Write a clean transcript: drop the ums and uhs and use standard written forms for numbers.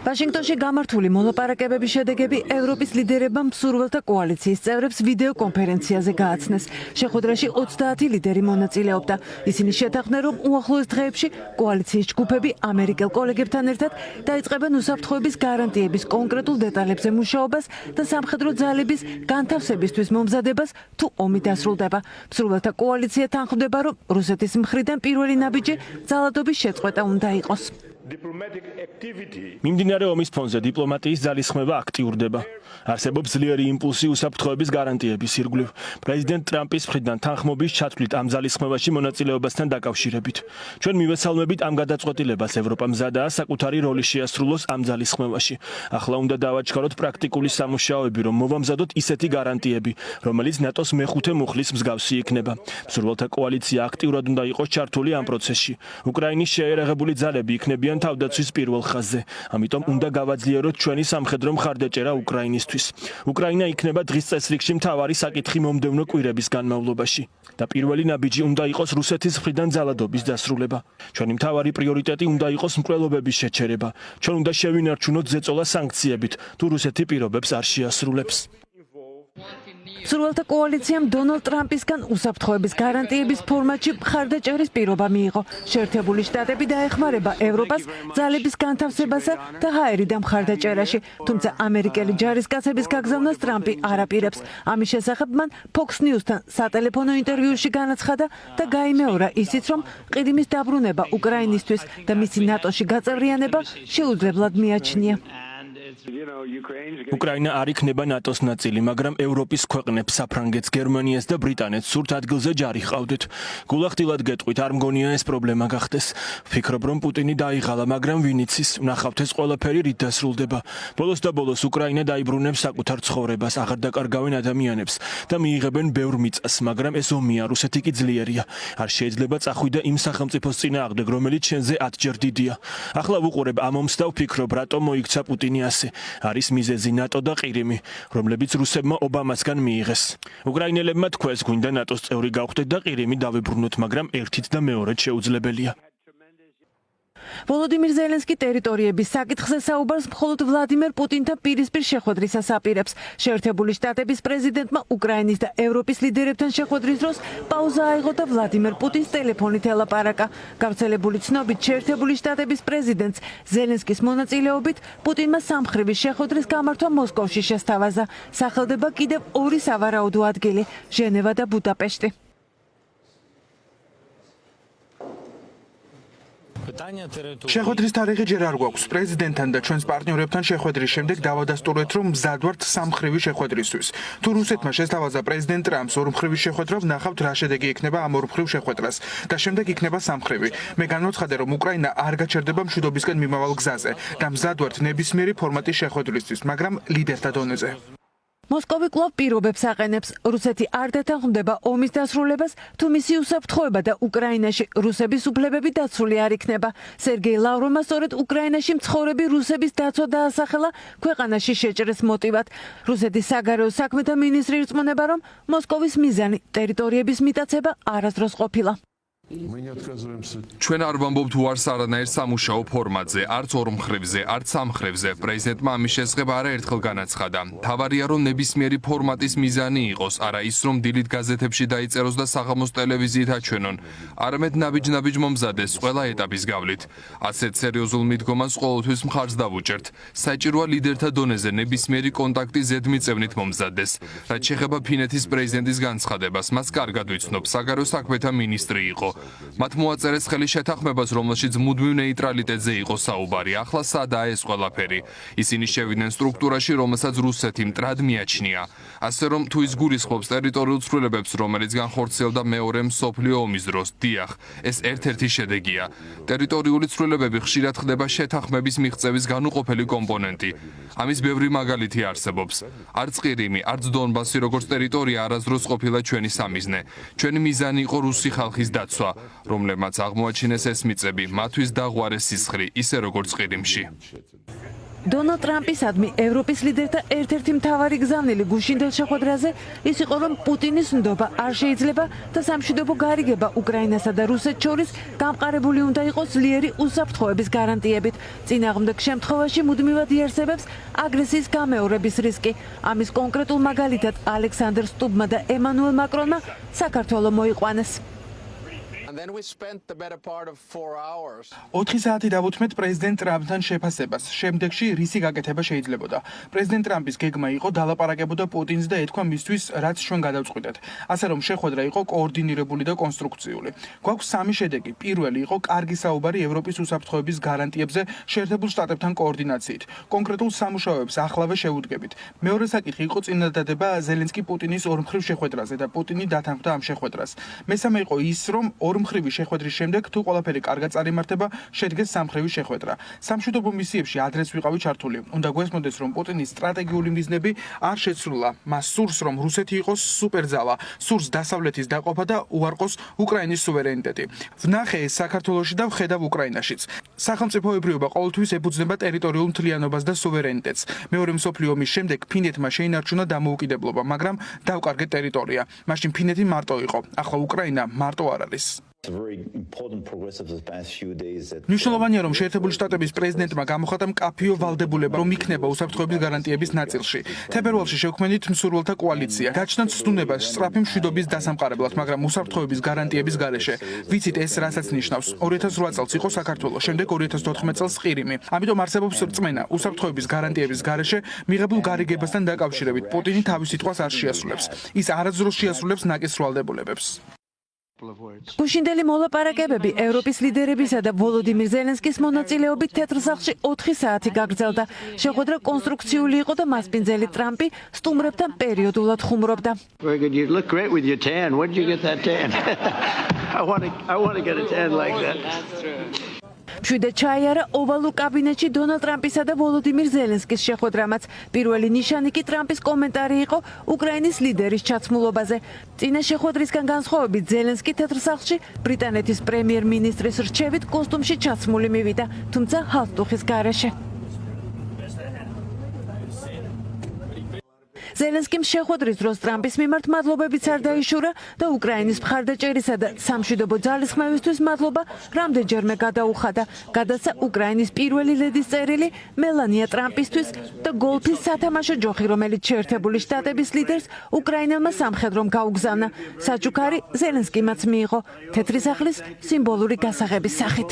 ვაშინგტონში გამართული მოლაპარაკებების შედეგები ევროპის ლიდერებმა მსურველთა კოალიციის წევრებს ვიდეო კონფერენციაზე გააცნეს. შეხვედრაში 30 ლიდერი მონაწილეობდა. ისინი შეთანხმდნენ, რომ უახლოეს დღეებში კოალიციის ჯგუფები ამერიკელ კოლეგებთან ერთად დაიწყებენ უსაფრთხოების გარანტიების კონკრეტულ დეტალებზე მუშაობას და სამხედრო ძალების განთავსებისთვის მომზადებას თუ ომი დასრულდება. მსურველთა კოალიცია თანხმდება, რომ რუსეთის მხრიდან პირველი ნაბიჯი ძალადობის შეწყვეტა უნდა იყოს. მიმდინარე ომის ფონზე დიპლომატიის ძალისხმევა აქტიურდება. არსებობს ძლიერი იმპულსი უსაფრთხოების გარანტიების ირგვლივ. პრეზიდენტ ტრამპის მხრიდან თანხმობის ჩათვლით ამ ძალისხმევაში მონაწილეობასთან დაკავშირებით. ჩვენ მივესალმებით ამ გადაწყვეტილებას ევროპა მზადაა საკუთარი როლი შეასრულოს ამ ძალისხმევაში. ახლა უნდა დავაჩქაროთ პრაქტიკული სამუშაოები, რომ მოვამზადოთ ისეთი გარანტიები, რომელიც ნატოს მეხუთე მუხლის მსგავსი იქნება. მსურველთა კოალიცია აქტიურად უნდა იყოს ჩართული ამ პროცესში. უკრაინის შეერაღებული ძალები იქნებიან თავდაცვის პირველ ხაზზე. ამიტომ უნდა გავაძლიეროთ ჩვენი სამხედრო მხარდაჭერა უკრაინისთვის. უკრაინა იქნება დღის წესრიგში მთავარი საკითხი მომდევნო კვირების განმავლობაში. და პირველი ნაბიჯი უნდა იყოს რუსეთის მხრიდან ძალადობის დასრულება. ჩვენი მთავარი პრიორიტეტი უნდა იყოს მკვლელობების შეჩერება. ჩვენ უნდა შევინარჩუნოთ ზეწოლა სანქციებით, თუ რუსეთი პირობებს არ შეასრულებს. მსურველთა კოალიციამ დონალდ ტრამპისგან უსაფრთხოების გარანტიების ფორმატში მხარდაჭერის პირობა მიიღო. შეერთებული შტატები დაეხმარება ევროპას ძალების განთავსებასა და ჰაერიდან მხარდაჭერაში, თუმცა ამერიკელი ჯარისკაცების გაგზავნას ტრამპი არ აპირებს. ამის შესახებ მან Fox News-თან სატელეფონო ინტერვიუში განაცხადა და გაიმეორა ისიც, რომ ყირიმის დაბრუნება უკრაინისთვის და მისი ნატოში გაწევრიანება შეუძლებლად მიაჩნია. უკრაინა არ იქნება ნატოს ნაწილი, მაგრამ ევროპის ქვეყნებს, საფრანგეთს, გერმანიას და ბრიტანეთს სურთ ადგილზე ჯარი ჰყავდეთ. გულახდილად გეტყვით, არ მგონია ეს პრობლემა გახდეს. ვფიქრობ, რომ პუტინი დაიღალა, მაგრამ ვინ იცის, ვნახავთ ეს ყველაფერი რით დასრულდება. ბოლოს და ბოლოს უკრაინა დაიბრუნებს საკუთარ ცხოვრებას, აღარ დაკარგავენ ადამიანებს და მიიღებენ ბევრ მიწას, მაგრამ ეს ომია, რუსეთი კი ძლიერია. არ შეიძლება წახვიდა იმ სახელმწიფოს წინააღმდეგ, რომელიც შენზე 10-ჯერ დიდია. ახლა ვუყურებ ამ ომს და ვფიქრობ, რატომ მოიქცა პუტინი ასე. არის მიზეზი ნატო და ყირიმი, რომლებიც რუსებმა ობამასგან მიიღეს. უკრაინელებმა თქვეს, გვინდა ნატოს წევრი გავხდეთ და ყირიმი დავიბრუნოთ, მაგრამ ერთით და მეორედ შეუძლებელია. ვოლოდიმირ ზელენსკი ტერიტორიების საკითხზე საუბარს მხოლოდ ვლადიმერ პუტინთან პირისპირ შეხვედრისას აპირებს. შეერთებული შტატების პრეზიდენტმა უკრაინის და ევროპის ლიდერებთან შეხვედრის დროს პაუზა აიღო და ვლადიმერ პუტინს ტელეფონით ელაპარაკა. გავრცელებული ცნობით, შეერთებული შტატების პრეზიდენტს ზელენსკის მონაწილეობით პუტინმა სამმხრივი შეხვედრის გამართვა მოსკოვში შესთავაზა. სახელდება კიდევ ორი სავარაუდო ადგილი, ჟენევა და ბუდაპეშტი. შეხვედრის თარიღი ჯერ არ გვაქვს. პრეზიდენტთან და ჩვენს პარტნიორებთან შეხვედრის შემდეგ დავადასტურეთ, რომ მზად ვართ სამმხრივი შეხვედრისთვის. თუ რუსეთმა შესთავაზა პრეზიდენტ ტრამპს ორმხრივი შეხვედრა, ვნახავთ რა შედეგი იქნება ამ ორმხრივ შეხვედრას და შემდეგ იქნება სამმხრივი. მე განვაცხადე, რომ უკრაინა არ გაჩერდება მშვიდობისკენ მიმავალ გზაზე და მზად ვართ ნებისმიერი ფორმატის შეხვედრისთვის, მაგრამ ლიდერთა დონეზე. მოსკოვი კვლავ პირობებს აყენებს. რუსეთი არ დათანხმდება ომის დასრულებას, თუ მისი უსაფრთხოება და უკრაინაში რუსების უფლებები დაცული არ იქნება. სერგეი ლავროვმა სწორედ უკრაინაში მცხოვრები რუსების დაცვა დაასახელა ქვეყანაში შეჭრის მოტივად. რუსეთის საგარეო საქმეთა მინისტრი ირწმუნება, რომ მოსკოვის მიზანი ტერიტორიების მიტაცება არასდროს ყოფილა. ჩვენ არ ვამბობთ უარს არანაირ სამუშაო ფორმატზე, არც ორმხრივზე, არც სამმხრივზე. პრეზიდენტმა ამის შესახებ არაერთხელ განაცხადა. თავარია, რომ ნებისმიერი ფორმატის მიზანი იყოს, არა ის, რომ დილით გაზეთებში დაიწეროს და საღამოს ტელევიზიით აჩვენონ. არამედ ნაბიჯ-ნაბიჯ მომზადეს ყველა ეტაპის გავლით. ასეთ სერიოზულ მიდგომას ყოველთვის მხარს დავუჭერთ. საჭიროა ლიდერთა დონეზე ნებისმიერი კონტაქტი ზედმიწევნით მომზადდეს. რაც შეეხება ფინეთის პრეზიდენტის განცხადებას, მას კარგად ვიცნობ, საგარეო საქმეთა მინისტრი იყო. მათ მოაწერეს ხელი შეთანხმებას, რომელშიც მუდმივ ნეიტრალიტეტზე იყო საუბარი. ახლა სადაა ეს ყველაფერი? ისინი შევიდნენ სტრუქტურაში, რომელსაც რუსეთი მტრად მიაჩნია. ასე რომ თუ ის გულისხმობს ტერიტორიულ ცვლილებებს, რომელიც განხორციელდა მეორე მსოფლიო ომის დროს, დიახ, ეს ერთ-ერთი შედეგია. ტერიტორიული ცვლილებები ხშირად ხდება შეთანხმების მიღწევის განუყოფელი კომპონენტი. ამის ბევრი მაგალითი არსებობს. არც ყირიმი, არც დონბასი როგორც ტერიტორია არასდროს ყოფილა ჩვენი სამიზნე. ჩვენი მიზანი იყო რუსი ხალხის დაცვა, რომლებმაც აღმოაჩინეს ეს მიწები, მათთვის დაღვარეს სისხლი, ისე როგორც ყირიმში. დონალდ ტრამპისადმი ევროპის ლიდერთა ერთ-ერთი მთავარი გზავნილი გუშინდელ შეხვედრაზე ის იყო, რომ პუტინის ნდობა არ შეიძლება და სამშვიდობო გარიგება უკრაინასა და რუსეთს შორის გამყარებული უნდა იყოს ძლიერი უსაფრთხოების გარანტიებით. წინააღმდეგ შემთხვევაში მუდმივად იარსებებს აგრესიის გამეორების რისკი. ამის კონკრეტულ მაგალითად ალექსანდრ სტუბმა და ემანუელ მაკრონმა საქართველო მოიყვანეს. 4 საათი დავუთმეთ პრეზიდენტ ტრამპთან შეფასებას. შემდეგში რისი გაკეთება შეიძლებოდა. პრეზიდენტ ტრამპის გეგმა იყო დალაპარაკებოდა პუტინს და ეთქვა მისთვის, რაც ჩვენ გადავწყვიტეთ. ასე რომ შეხვედრა იყო კოორდინირებული და კონსტრუქციული. გვაქვს სამი შედეგი. პირველი იყო კარგი საუბარი ევროპის უსაფრთხოების გარანტიებზე შეერთებულ შტატებთან კოორდინაციით. კონკრეტულ სამუშაოებს ახლავე შევუდგებით. მეორე საკითხი იყო წინადადება ზელენსკი-პუტინის ორმხრივ შეხვედრაზე და პუტინი დათანხმდა ამ შეხვედრას. მესამე იყო ის, რომ ორმხრივი შეხვედრის შემდეგ თუ ყველაფერი კარგად წარიმართება, შედგეს სამხრივი შეხვედრა. სამშვიდობო მისიებში ადრეს ვიყავი ჩართული. უნდა გვესმოდეს, რომ პუტინის სტრატეგიული მიზნები არ შეცვლილა. მას სურს, რომ რუსეთი იყოს სუპერძალა, სურს დასავლეთის დაყოფა და უარყოს უკრაინის სუვერენიტეტი. ვნახე ეს საქართველოში და ვხედავ უკრაინაშიც. სახელმწიფოებრიობა ყოველთვის ეფუძნება ტერიტორიულ მთლიანობას და სუვერენიტეტს. მეორე მსოფლიო ომის შემდეგ ფინეთმა შეინარჩუნა დამოუკიდებლობა, მაგრამ დავკარგეთ ტერიტორია. მაშინ ფინეთი მარტო იყო, ახლა უკრაინა მარტო არ არის. მნიშვნელოვანია, რომ შეერთებული შტატების პრეზიდენტმა გამოხატა მკაფიო ვალდებულება, რომ იქნება უსაფრთხოების გარანტიების ნაწილში. თებერვალში შევქმნით მსურველთა კოალიცია. გაჩნდათ ცდუნება სწრაფი მშვიდობის დასამყარებლად, მაგრამ უსაფრთხოების გარანტიების გარეშე. ვიცით ეს რასაც ნიშნავს. 2008 წელს იყო საქართველოს, შემდეგ 2014 წელს ყირიმი. ამიტომ არსებობს რწმენა, უსაფრთხოების გარანტიების გარეშე მიღებულ გარიგებასთან დაკავშირებით პუტინი თავის სიტყვას არ შეასრულებს. ის არასდროს შეასრულებს ნაკის ვალდებულებებს. გუშინდელი მოლაპარაკებები ევროპის ლიდერებისა და ვოლოდიმირ ზელენსკის მონაწილეობით თეთრ სახლში 4 საათი გაგრძელდა. შეხვედრა კონსტრუქციული იყო და მასპინძელი ტრამპი სტუმრებთან პერიოდულად ხუმრობდა. მშვიდად ჩაიარა ოვალურ კაბინეტში დონალდ ტრამპისა და ვოლოდიმირ ზელენსკის შეხვედრამაც. პირველი ნიშანი კი ტრამპის კომენტარი იყო უკრაინის ლიდერის ჩაცმულობაზე. წინა შეხვედრისგან განსხვავებით ზელენსკი თეთრ სახლში ბრიტანეთის პრემიერ-მინისტრის რჩევით კოსტუმში ჩაცმული მივიდა, თუმცა ჰალსტუხის გარეშე. ზელენსკიმ შეხვედრის დროს ტრამპის მიმართ მადლობებიც არ დაიშურა და უკრაინის მხარდაჭერისა და სამშვიდობო ძალისხმევისთვის მადლობა რამდენჯერმე გადაუხადა. გადასცა უკრაინის პირველი ლედის წერილი მელანია ტრამპისთვის და გოლფის სათამაშო ჯოხი, რომელიც შეერთებული შტატების ლიდერს უკრაინელმა სამხედრომ გაუგზავნა. საჩუქარი ზელენსკიმაც მიიღო თეთრი სახლის სიმბოლური გასაღების სახით.